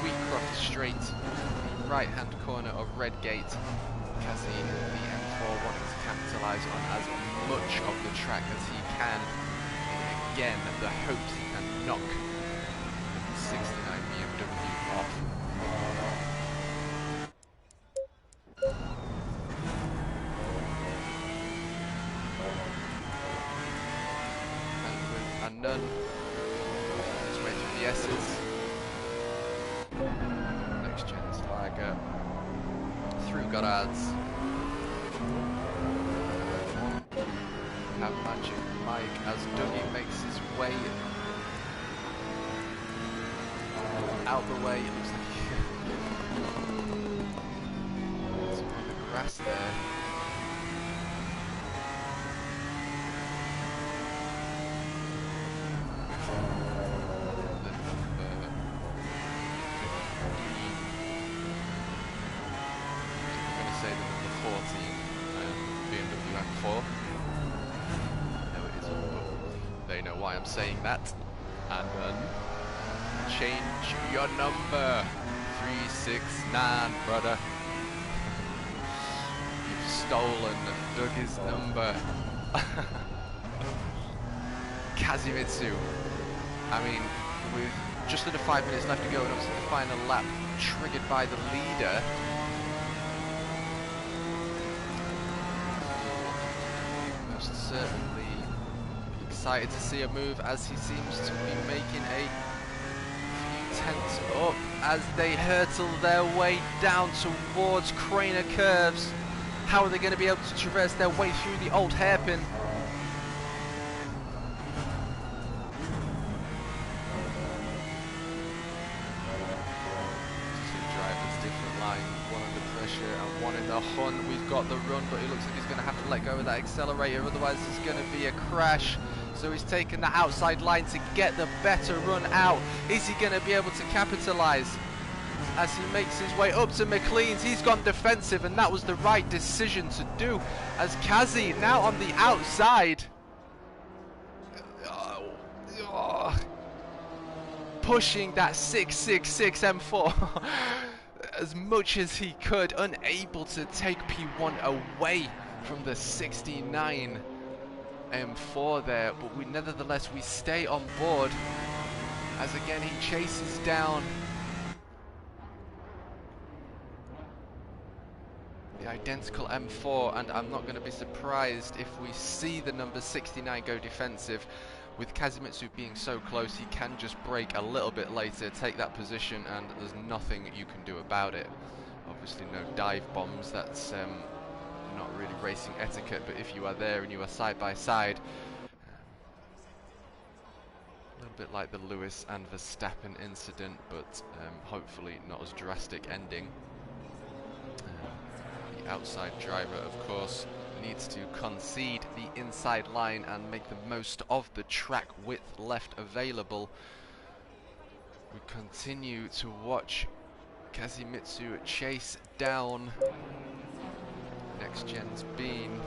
Wheatcroft Straight, right hand corner of Redgate. Kazi, the M4, wanting to capitalise on as much of the track as he can. Again, the hopes he can knock the 69 BMW off. And with a none, his way through the S's. Next gen Tiger through Goddard's. Have Magic Mike as Dougie makes his way out the way. It looks like he's on the grass there. I'm saying that. And then change your number. 369, brother. You've stolen Dougie's number. Kazumitsu. I mean, with just under 5 minutes left to go, and obviously the final lap triggered by the leader. Most certainly excited to see a move, as he seems to be making a few tenths up as they hurtle their way down towards Craner curves. How are they going to be able to traverse their way through the old hairpin? Two drivers, different line, one under pressure and one in the hunt. We've got the run, but it looks like he's going to have to let go of that accelerator, otherwise there's going to be a crash. So he's taken the outside line to get the better run out. Is he going to be able to capitalise? As he makes his way up to McLean's, he's gone defensive, and that was the right decision to do. As Kazi now on the outside, pushing that 666 M4 as much as he could, unable to take P1 away from the 69 M4 there, but nevertheless we stay on board as again he chases down the identical M4, and I'm not going to be surprised if we see the number 69 go defensive. With Kazumitsu being so close, he can just brake a little bit later, take that position, and there's nothing you can do about it. Obviously no dive bombs, that's not really racing etiquette, but if you are there and you are side by side, a little bit like the Lewis and Verstappen incident, but hopefully not as drastic ending. The outside driver, of course, needs to concede the inside line and make the most of the track width left available. We continue to watch Kazimitsu chase down Next Gen's Bean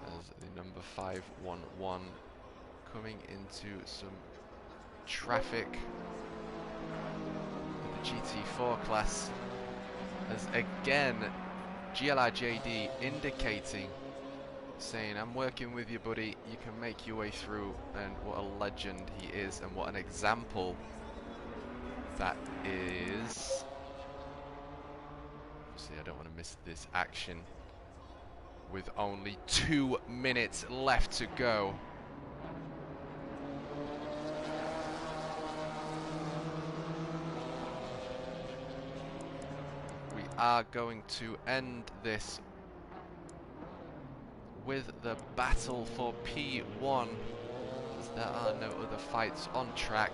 as the number 511 coming into some traffic with the GT4 class, as again GLR JD indicating, saying, I'm working with you, buddy, you can make your way through. And what a legend he is, and what an example that is. See, I don't want to miss this action with only 2 minutes left to go. We are going to end this with the battle for P1, as there are no other fights on track.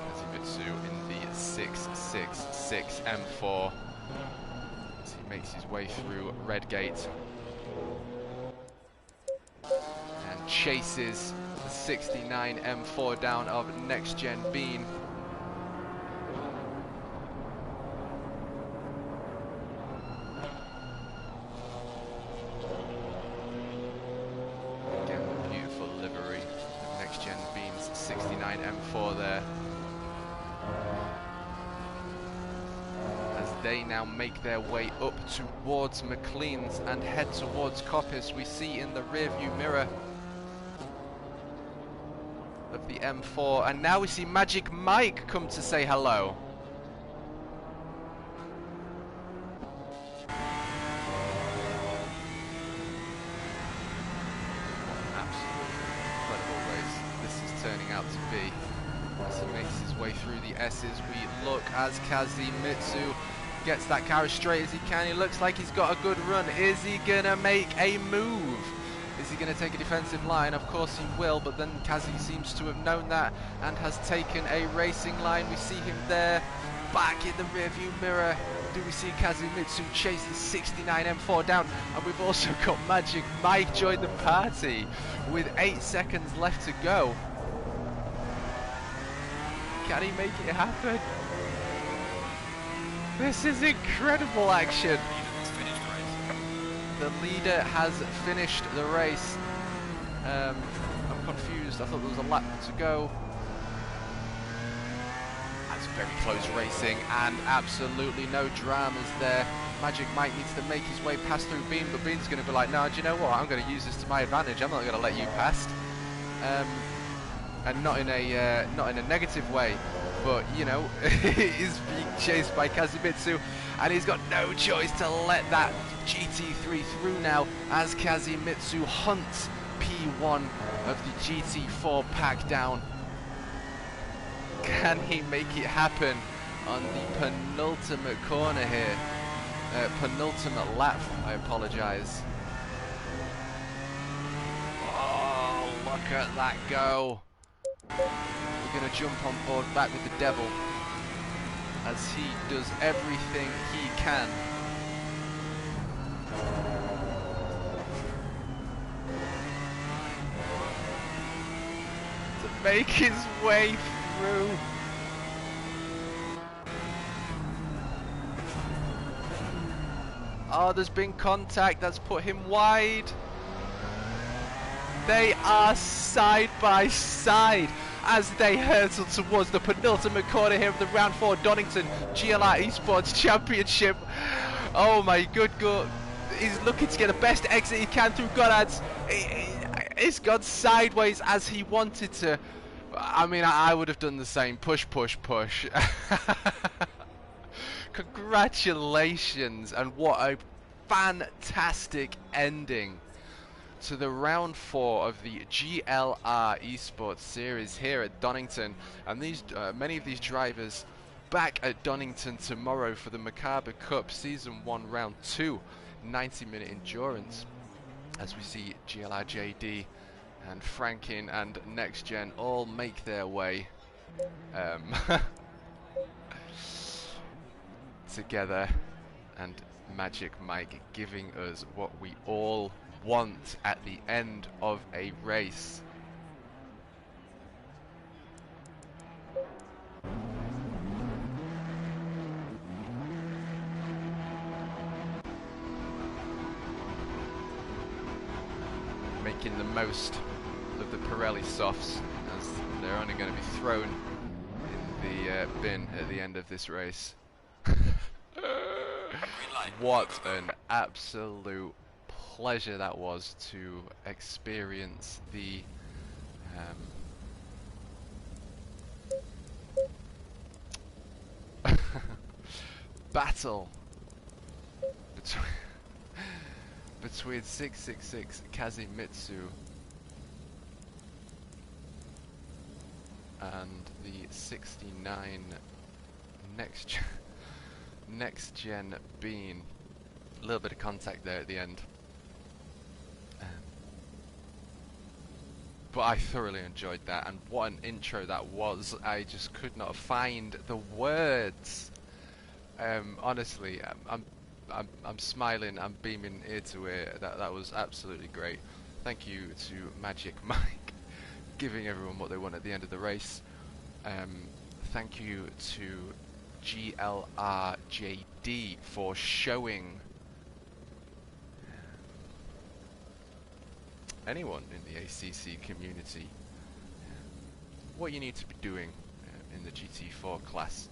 Kazimitsu in the 666 M4. As he makes his way through Redgate and chases the 69 M4 down of Next Gen Bean. Again, beautiful livery of Next Gen Bean's 69 M4 there. They now make their way up towards McLean's and head towards Coppice. We see in the rearview mirror of the M4, and now we see Magic Mike come to say hello. What an absolutely incredible race this is turning out to be. As he makes his way through the S's, we look as Kazimitsu gets that car as straight as he can. He looks like he's got a good run. Is he gonna make a move? Is he gonna take a defensive line? Of course he will, but then Kazi seems to have known that and has taken a racing line. We see him there, back in the rearview mirror. Do we see Kazimitsu chase the 69 M4 down? And we've also got Magic Mike join the party with 8 seconds left to go. Can he make it happen? This is incredible action. The leader has finished the race. I'm confused. I thought there was a lap to go. That's very close racing and absolutely no dramas there. Magic Mike needs to make his way past through Bean, but Bean's going to be like, no, do you know what? I'm going to use this to my advantage. I'm not going to let you past. And not in a negative way, but you know, he's being chased by Kazimitsu, and he's got no choice to let that GT3 through now, as Kazimitsu hunts P1 of the GT4 pack down. Can he make it happen on the penultimate corner here? Penultimate lap, I apologize. Oh, look at that go. We're going to jump on board back with the devil, as he does everything he can to make his way through. Oh, there's been contact that's put him wide. They are side by side as they hurtle towards the penultimate corner here of the Round 4 Donington GLR eSports Championship. Oh my good God. He's looking to get the best exit he can through Goddard's. It's gone sideways as he wanted to. I mean, I would have done the same. Push, push, push. Congratulations, and what a fantastic ending to the Round 4 of the GLR eSports series here at Donington. And these many of these drivers back at Donington tomorrow for the Macabre Cup Season 1 Round 2 90-minute endurance. as we see GLR JD and Frankin and Next Gen all make their way together, and Magic Mike giving us what we all want at the end of a race. Making the most of the Pirelli softs, as they're only going to be thrown in the bin at the end of this race. What an absolute pleasure that was to experience the battle between 666 Kazimitsu and the 69 Next Gen Bean. A little bit of contact there at the end, but I thoroughly enjoyed that, and what an intro that was. I just could not find the words. Honestly, I'm smiling, I'm beaming ear to ear. That was absolutely great. Thank you to Magic Mike giving everyone what they want at the end of the race. Thank you to GLR JD for showing anyone in the ACC community what you need to be doing in the GT4 class,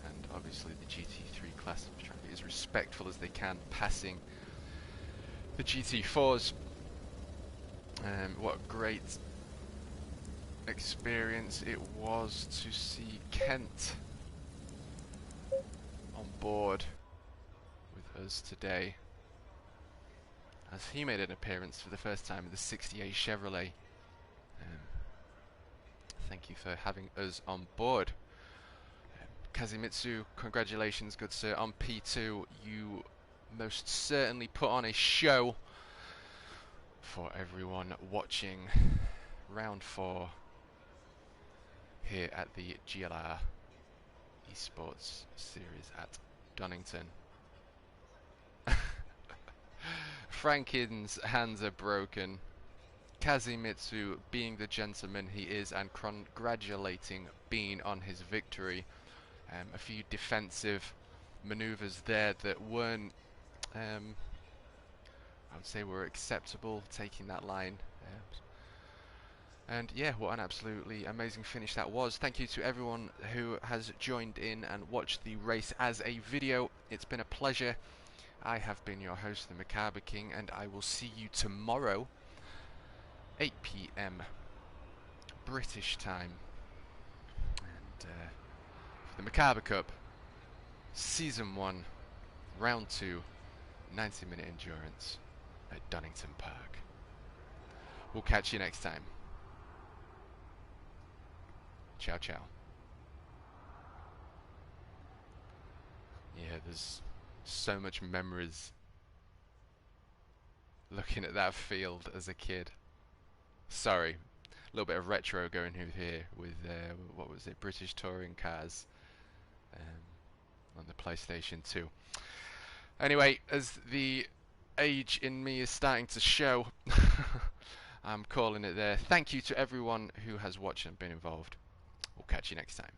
and obviously the GT3 class, trying to be as respectful as they can, passing the GT4s. What a great experience it was to see Kent on board with us today, as he made an appearance for the first time in the 68 Chevrolet. Thank you for having us on board. Kazimitsu, congratulations, good sir, on P2. You most certainly put on a show for everyone watching round 4 here at the GLR eSports series at Donington. Frankin's hands are broken. Kazimitsu, being the gentleman he is and congratulating Bean on his victory. A few defensive maneuvers there that weren't, I would say, were acceptable, taking that line. And yeah, what an absolutely amazing finish that was. Thank you to everyone who has joined in and watched the race as a video. It's been a pleasure. I have been your host, the Macabre King, and I will see you tomorrow, 8 PM British time, and for the Macabre Cup Season 1 Round 2 90-minute endurance at Donington Park. We'll catch you next time. Ciao, ciao. Yeah, there's so much memories looking at that field as a kid. Sorry, a little bit of retro going here with what was it, British touring cars on the PlayStation 2. Anyway, as the age in me is starting to show, I'm calling it there. Thank you to everyone who has watched and been involved. We'll catch you next time.